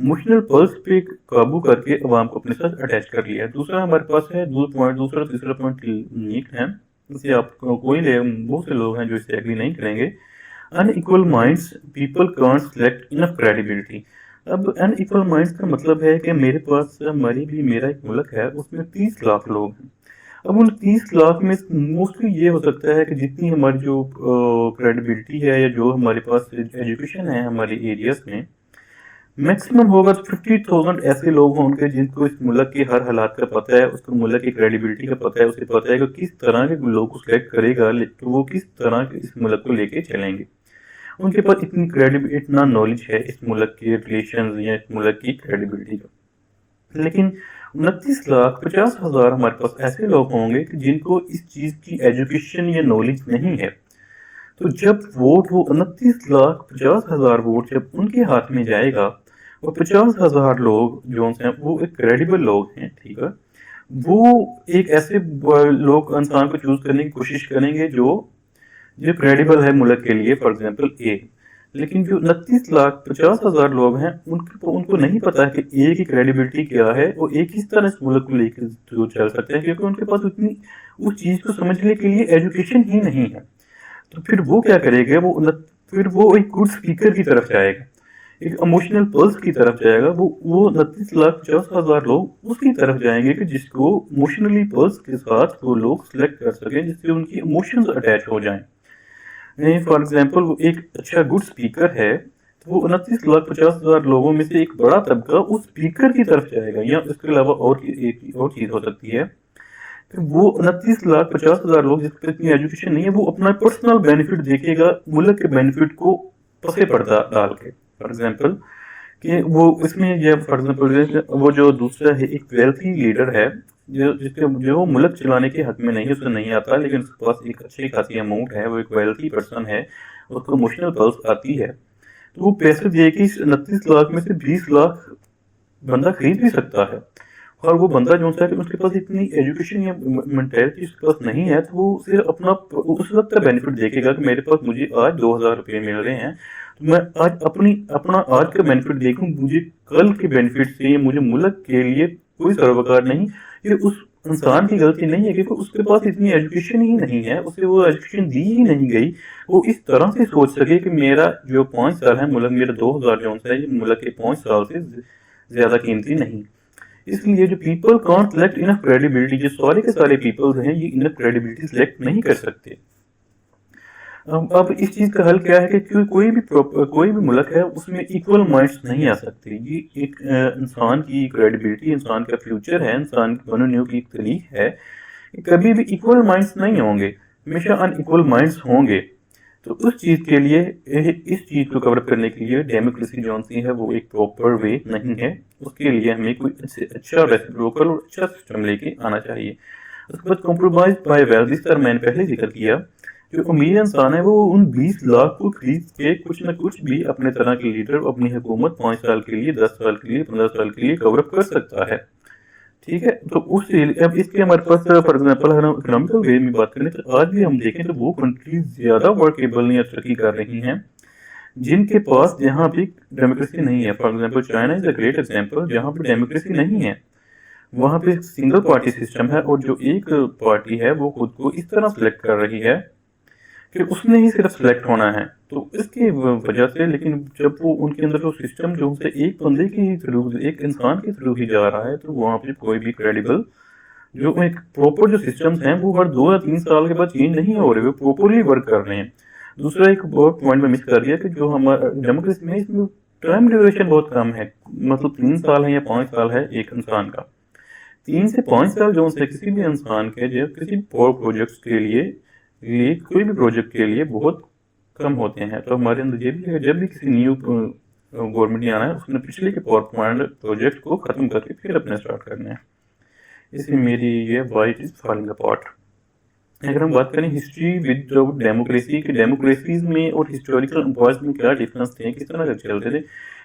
Emotional plus پہ قابو کر کے عوام کو اپنے ساتھ اٹیچ کر لیا. دوسرا ہمارے پاس ہے تیسرا پوائنٹ نیٹ ہے. اسے آپ کوئی بہت سے لوگ ہیں جو اس سے ایگری نہیں کریں گے. Unequal minds people can't select enough credibility. اب ان ایکول مائنڈس کا مطلب ہے کہ میرے پاس میرا ایک ملک ہے، اس میں 30 لاکھ لوگ ہیں. اب ان 30 لاکھ میں موسٹلی یہ ہو سکتا ہے کہ جتنی ہماری جو کریڈیبلٹی ہے یا جو ہمارے پاس ایجوکیشن ہے ہمارے ایریاز میں میکسیمم ہوگا تو 50,000 ایسے لوگ ہوں گے جن کو اس ملک کے ہر حالات کا پتہ ہے، اس کو ملک کی کریڈیبلٹی کا پتہ ہے، اسے پتہ ہے کہ کس طرح کے لوگ کو سلیکٹ کرے گا تو وہ کس طرح اس ملک کو لے کے چلیں گے. ان کے پاس اتنا نالج ہے اس ملک کے ریلیشنز یا اس ملک کی کریڈیبلٹی کا. لیکن 29,50,000 ہمارے پاس ایسے لوگ ہوں گے کہ جن کو اس چیز کی ایجوکیشن یا نالج نہیں ہے. تو جب ووٹ وہ 29,50,000 ووٹ جب ان کے ہاتھ میں جائے گا، اور 50,000 لوگ جو ہیں وہ ایک کریڈیبل لوگ ہیں، ٹھیک ہے، وہ ایک ایسے لوگ انسان کو چوز کرنے کی کوشش کریں گے جو کریڈیبل ہے ملک کے لیے، فار ایگزامپل اے. لیکن جو 29,50,000 لوگ ہیں ان کو نہیں پتا ہے کہ اے کی کریڈیبلٹی کیا ہے اور اے کس طرح اس ملک کو لے کے چل سکتے ہیں، کیونکہ ان کے پاس اتنی اس چیز کو سمجھنے کے لیے ایجوکیشن ہی نہیں ہے. تو پھر وہ کیا کرے گا، پھر وہ ایک گڈ اسپیکر کی طرف جائے گا، ایک ایموشنل پلس کی طرف جائے گا. وہ 29,50,000 لوگ اس کی طرف جائیں گے کہ جس کو ایموشنلی پلس کے ساتھ وہ لوگ سلیکٹ کر سکیں، جس سے ان کی ایموشنز اٹیچ ہو جائیں. فار ایگزامپل وہ ایک اچھا گڈ اسپیکر ہے تو وہ 29,50,000 لوگوں میں سے ایک بڑا طبقہ اس اسپیکر کی طرف جائے گا. یا اس کے علاوہ اور چیز ہو سکتی ہے کہ وہ 29,50,000 لوگ جس پر اتنی ایجوکیشن نہیں ہے، وہ اپنا پرسنل بینیفٹ دیکھے گا ملک کے بینیفٹ کو پسے پردہ ڈال کے. فار ایگزامپل کہ وہ اس میں یہ فار ایگزامپل وہ جو دوسرا ہے ایک ویلتھی لیڈر ہے جو ملک چلانے کے حق میں نہیں ہے، اسے نہیں آتا، لیکن اس کے پاس ایک اچھی خاصی اماؤنٹ ہے، وہ ایک ویلتھی پرسن ہے، اس کو ایموشنل پلس آتی ہے، تو وہ پیسے دے کے 29 لاکھ میں سے 20 لاکھ بندہ خرید بھی سکتا ہے. اور وہ بندہ جو ہے کہ اس کے پاس اتنی ایجوکیشن یا مینٹیلٹی اس کے پاس نہیں ہے، تو وہ صرف اپنا اس وقت کا بینیفٹ دیکھے گا کہ میرے پاس مجھے آج 2,000 روپے مل رہے ہیں، تو میں آج اپنا آج کا بینیفٹ دیکھوں، مجھے کل کے بینیفٹ سے مجھے ملک کے لیے کوئی سروکار نہیں. یہ اس انسان کی غلطی نہیں ہے کیونکہ اس کے پاس اتنی ایجوکیشن ہی نہیں ہے، اسے وہ ایجوکیشن دی ہی نہیں گئی. وہ اس طرح سے سوچ سکے کہ میرا جو 5 سال ہے ملک، میرا 2,000 جو ہے یہ ملک کے 5 سال سے زیادہ قیمتی نہیں. اس لیے جو people can't select enough credibility, جو سارے کے سارے پیپلز ہیں یہ انف کریڈیبلٹی سلیکٹ نہیں کر سکتے. اب اس چیز کا حل کیا ہے کہ کوئی بھی ملک ہے اس میں ایکول مائنڈس نہیں آ سکتے. یہ ایک انسان کی کریڈیبلٹی، انسان کا فیوچر ہے، انسان کی بنو کی ایک تاریخ ہے، کبھی بھی ایکول مائنڈس نہیں ہوں گے، ہمیشہ ان ایکول مائنڈس ہوں گے. تو اس چیز کے لیے، اس چیز کو کور اپ کرنے کے لیے ڈیموکریسی جو ہے وہ ایک پراپر وے نہیں ہے. اس کے لیے ہمیں کوئی اچھا ریسپروکل اور اچھا سسٹم لے کے آنا چاہیے. اس کے بعد کمپرومائز بائی ویل، جس طرح میں نے پہلے ذکر کیا، جو امیر انسان ہے وہ ان 20 لاکھ کو خرید کے کچھ نہ کچھ بھی اپنے طرح کے لیڈر، اپنی حکومت 5 سال کے لیے، 10 سال کے لیے، 15 سال کے لیے کور اپ کر سکتا ہے. ٹھیک ہے، تو اب اس کے ہمارے پاس فار ایگزامپل اگر ہم اکنامیکل وے میں بات کریں تو آج بھی ہم دیکھیں تو وہ کنٹریز زیادہ ورکیبل یا ترقی کر رہی ہیں جن کے پاس جہاں بھی ڈیموکریسی نہیں ہے. For example China is a great example, جہاں پہ ڈیموکریسی نہیں ہے وہاں پہ سنگل پارٹی سسٹم ہے، اور جو ایک پارٹی ہے وہ خود کو اس طرح سلیکٹ کر رہی ہے کہ اس نے ہی صرف سلیکٹ ہونا ہے. تو اس کی وجہ سے، لیکن جب وہ ان کے اندر جو سسٹم جو سے ایک بندے کے تھرو، ایک انسان کے تھرو ہی جا رہا ہے، تو وہاں پہ کوئی بھی کریڈیبل جو ایک پراپر جو سسٹمز ہیں وہ ہر 2 یا 3 سال کے بعد چینج نہیں ہو رہے، وہ پراپرلی ورک کر رہے ہیں. دوسرا ایک بہت پوائنٹ میں مس کر دیا کہ جو ہمارا ڈیموکریسی میں اس میں ٹائم ڈیوریشن بہت کم ہے، مطلب 3 سال ہے یا 5 سال ہے ایک انسان کا. 3 سے 5 سال جو سے کسی بھی انسان کے جو کسی بھی پروجیکٹس کے لیے کوئی بھی پروجیکٹ کے لیے بہت کم ہوتے ہیں. تو ہمارے اندر یہ بھی ہے جب بھی کسی نیو گورنمنٹ نے آنا ہے اس نے پچھلے کے پروجیکٹ کو ختم کر کے پھر اپنے اسٹارٹ کرنا ہے. اس میں میری یہ وائٹ از فالنگ اپارٹ. اگر ہم بات کریں ہسٹری ود ڈیموکریسی کہ ڈیموکریسیز میں اور ہسٹوریکل امپائرز میں کیا ڈفرینس تھے، کس طرح سے چل رہے تھے.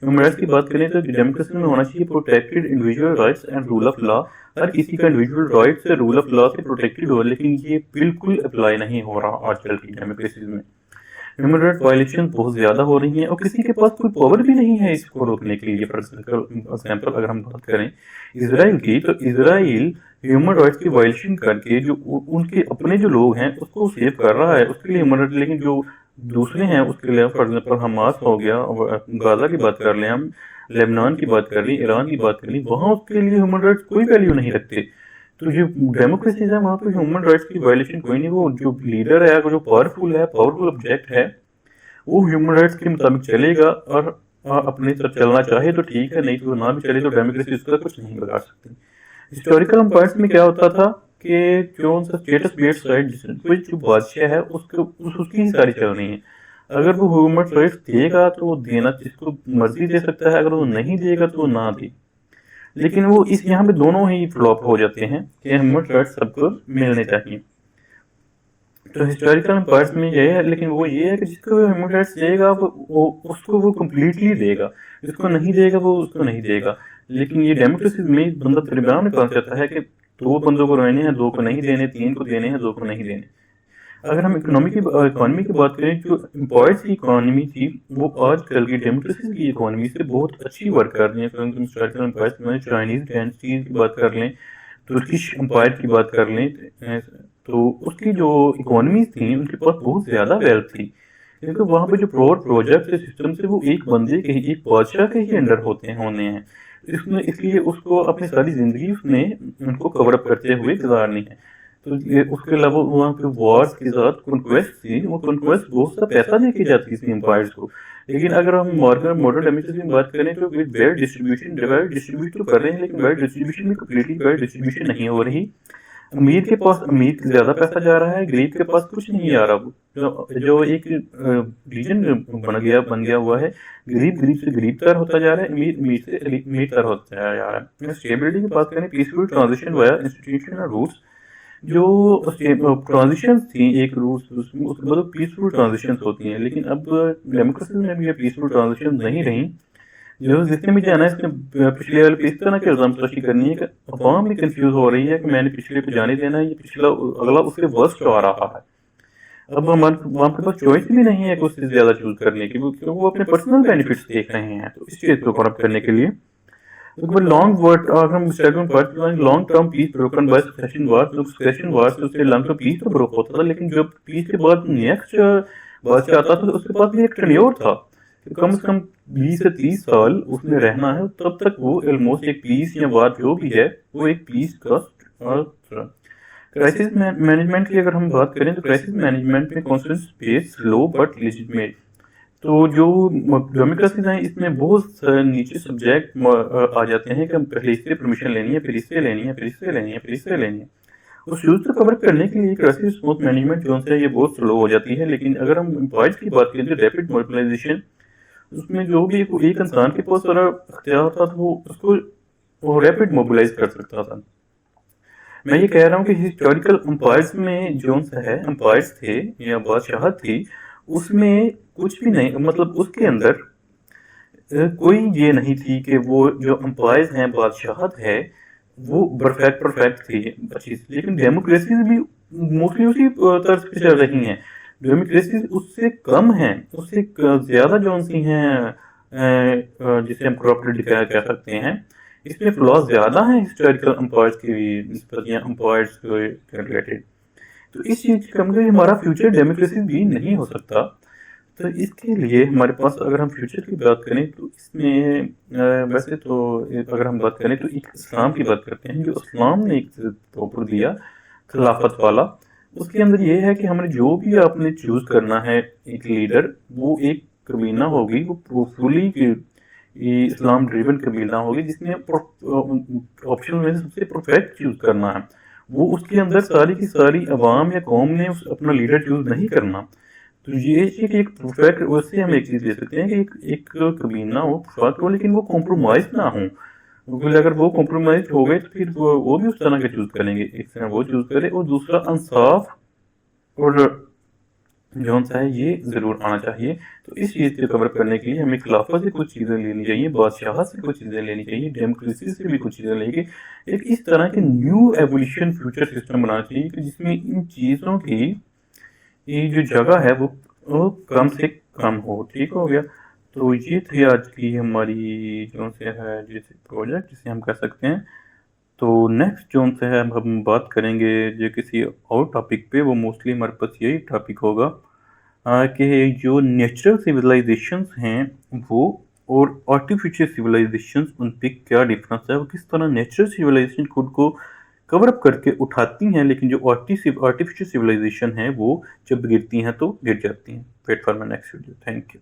ہیومن کی بات کریں تو ڈیموکریسی میں ہونا چاہیے protected individual rights and rule of law. ہر کسی کا انڈیویجول رائٹ سے رول آف لا سے پروٹیکٹڈ ہو، لیکن یہ بالکل اپلائی نہیں ہو رہا آج کل کی ڈیموکریسیز میں. ہیومن رائٹ وائلیشن بہت زیادہ ہو رہی ہیں اور کسی کے پاس کوئی پاور بھی نہیں ہے اس کو روکنے کے لیے. فار ایگزامپل اگر ہم بات کریں اسرائیل کی، تو اسرائیل ہیومن رائٹس کی وائلیشن کر کے جو ان کے اپنے جو لوگ ہیں اس کو سیو کر رہا ہے، اس کے لیے ہیومن رائٹ، لیکن جو دوسرے ہیں اس کے لیے فار ایگزامپل حماس ہو گیا، غازہ کی بات کر لیں ہم، لیبنان کی بات کر لیں، ایران کی بات کر لیں، وہاں اس کے لیے ہیومن رائٹس کوئی ویلیو نہیں رکھتے. تو جو ڈیموکریسیز ہے وہاں پہ ہیومن رائٹس کی وائلیشن کوئی نہیں. وہ جو لیڈر ہے، جو پاورفل آبجیکٹ ہے، وہ ہیومن رائٹس کے مطابق چلے گا اور اپنے طرف چلنا چاہے تو ٹھیک ہے، نہیں تو نہ بھی چلے تو ڈیموکریسی اس کا کچھ نہیں بگاڑ سکتی. ہسٹوریکل امپائرس میں کیا ہوتا تھا کہ جو ان کا اسٹیٹس بیٹ سائڈ جو بادشاہ ہے اس کی ہی ساری چل رہی ہیں. اگر وہ ہیومن رائٹس دے گا تو وہ دینا جس کو مرضی دے سکتا ہے، اگر وہ نہیں دے گا تو وہ نہ دے. لیکن وہ اس یہاں پہ دونوں ہی فلاپ ہو جاتے ہیں کہ ہیومن رائٹس سب کو ملنے چاہیے. تو ہسٹوریکل امپائرس میں یہ ہے، لیکن وہ یہ ہے کہ جس کو ہیومن رائٹس دے گا اس کو وہ کمپلیٹلی دے گا، جس کو نہیں دے گا وہ اس کو نہیں دے گا. لیکن یہ ڈیموکریسی میں بندہ درمیان میں پہنچ جاتا ہے کہ 2 بندوں کو رہنے ہیں، 2 کو نہیں دینے، 3 کو دینے ہیں، 2 کو نہیں دینے. اگر ہم اکانومی کی بات کریں، جو امپائرس کی اکانومی تھی وہ آج کل کی ڈیموکریسی کی اکانومی سے بہت اچھی ورک کر رہی ہے. چائنیز ڈائنسٹیز کی بات کر لیں، ترکش امپائر کی بات کر لیں، تو اس کی جو اکانومیز تھیں ان کے پاس بہت زیادہ ویلتھ تھی، کیونکہ وہاں پہ جو پروجیکٹ سسٹم سے وہ ایک بندے کے ایک بادشاہ کے ہی انڈر ہونے ہیں. اس لیے اس کو اپنی ساری زندگی اس نے ان کو کور اپ کرتے ہوئے گزارنی ہے. تو اس کے علاوہ وہاں پہ وارز کے ساتھ کنکویسٹ تھی، وہ کنکویسٹ بہت سا پیسہ دے کے جاتی تھی امپائرز کو. لیکن اگر ہم ماڈرن ڈیموکریسی میں بات کریں تو ویل ڈسٹریبیوٹ تو کر رہے ہیں، لیکن ویل ڈسٹریبیوشن بھی کمپلیٹلی ویل ڈسٹریبیوشن نہیں ہو رہی. امیر کے پاس زیادہ پیسہ جا رہا ہے، غریب کے پاس کچھ نہیں آ رہا. جو ایک ریجن بن گیا ہوا ہے، غریب سے غریب تر ہوتا جا رہا ہے، امیر سے امیر تر ہوتا جا رہا ہے. اسٹیبلٹی کی بات کریں، پیسفل ٹرانزیشن وایا انسٹیٹیوشن اور روٹس، جو ٹرانزیشنز تھیں ایک روٹس اس کے بعد پیسفل ٹرانزیشنز ہوتی ہیں. لیکن اب ڈیموکریسی میں بھی یہ پیسفل ٹرانزیشن نہیں رہیں. جو جس نے بھی جانا ہے اس نے پچھلے والے پہ اس طرح کی الزام تراشی کرنی ہے کہ عوام بھی کنفیوز ہو رہی ہے کہ میں نے پچھلے پہ جانے دینا ہے، یہ پچھلا اگلا اس کے ورسٹ آ رہا ہے. اب ہمارے پاس چوائس بھی نہیں ہے کہ اس سے زیادہ چوز کرنے کی، کیونکہ وہ اپنے پرسنل بینیفٹس دیکھ رہے ہیں. تو اس چیز کو کور اپ کرنے کے لیے long term peace broken by succession war سے لانگ ٹرم پیس تو بروک ہوتا تھا، لیکن جب پیس کے بعد نیکسٹ بادشاہ آتا تھا تو اس کے پاس بھی ایک ٹرینیور تھا، کم از کم 20 سے 30 سال اس میں رہنا ہے. تب تک وہ آلموسٹ ایک پیس یا وار جو بھی ہے وہ ایک پیس کا. کرائسس مینجمنٹ کی اگر ہم بات کریں تو کرائسس مینجمنٹ میں constant space love but legitimate. تو جو ڈیموکریسیز ہیں اس میں بہت نیچے سبجیکٹ آ جاتے ہیں کہ ہم پہلے اس سے پرمیشن لینی ہے، پھر اس سے لینی ہے، پھر اس سے لینی ہے، پھر اس سے لینی ہے. اس یوز کو کور کرنے کے لیے کرائسس اسموتھ مینجمنٹ جو ہے یہ بہت سلو ہو جاتی ہے. لیکن اگر ہم امپائرس کی بات کریں تو ریپڈ موبلائزیشن، اس میں جو بھی ایک انسان کے پاس سارا اختیار ہوتا تھا وہ اس کو ریپڈ موبلائز کر سکتا تھا. میں یہ کہہ رہا ہوں کہ ہسٹوریکل امپائرس میں جو ہے امپائرس تھے یا بادشاہت تھی، اس میں کچھ بھی نہیں، مطلب اس کے اندر کوئی یہ نہیں تھی کہ وہ جو امپائرز ہیں، بادشاہت ہے وہ پرفیکٹ تھی اچھی. لیکن ڈیموکریسیز بھی موسٹلی اسی طرز پہ چل رہی ہیں. ڈیموکریسیز اس سے کم ہیں، اس سے زیادہ جو سی ہیں جسے ہم کرپٹڈ کہہ سکتے ہیں، اس میں فلاز زیادہ ہیں ہسٹوریکل امپائرس کی نسبت یا امپائرس کے ریلیٹڈ. تو اس چیز کا مطلب ہمارا فیوچر ڈیموکریسی بھی نہیں ہو سکتا. تو اس کے لیے ہمارے پاس اگر ہم فیوچر کی بات کریں تو اس میں ویسے تو اگر ہم بات کریں تو ایک اسلام کی بات کرتے ہیں، جو اسلام نے ایک توپر دیا خلافت والا. اس کے اندر یہ ہے کہ ہم نے جو بھی آپ نے چوز کرنا ہے ایک لیڈر، وہ ایک کمینہ ہوگی، وہ فلی اسلام ڈریون کمینہ ہوگی، جس نے آپشن میں سب سے پرفیکٹ چوز کرنا ہے. وہ اس کے اندر ساری کی ساری عوام یا قوم نے اپنا لیڈر چوز نہیں کرنا. تو یہ کہ ایک پرفیکٹ، اس سے ہم ایک چیز لے سکتے ہیں کہ ایک کمینہ ہو، پرفیکٹ ہو، لیکن وہ کمپرومائز نہ ہو. کیونکہ اگر وہ کمپرومائز ہو گئے تو پھر وہ بھی اس طرح کا چوز کریں گے، ایک طرح وہ چوز کرے. اور دوسرا انصاف اور جو ہے یہ ضرور آنا چاہیے. تو اس چیز کو کور کرنے کے لیے ہمیں خلافت سے کچھ چیزیں لینی چاہیے، بادشاہت سے کچھ چیزیں لینی چاہیے، ڈیموکریسی سے بھی کچھ چیزیں لیں گے. ایک اس طرح کے نیو ایولیوشن فیوچر سسٹم بنانا چاہیے کہ جس میں ان چیزوں کی جو جگہ ہے وہ وہ کم سے کم ہو. ٹھیک ہو گیا. تو یہ تھی آج کی ہماری جو سے ہے جیسے پروجیکٹ جسے ہم کہہ سکتے ہیں. تو نیکسٹ جو سے ہے ہم بات کریں گے جو کسی اور ٹاپک پہ. وہ موسٹلی ہمارے پاس یہی ٹاپک ہوگا کہ جو نیچرل سویلائزیشنز ہیں وہ اور آرٹیفیشیل سویلائزیشنز ان پہ کیا ڈفرینس ہے. وہ کس طرح نیچرل سویلائزیشن خود کو کور اپ کر کے اٹھاتی ہیں لیکن جو آرٹیفیشیل سویلائزیشن ہے وہ جب گرتی ہیں تو گر جاتی ہیں. Wait for my next video. Thank you.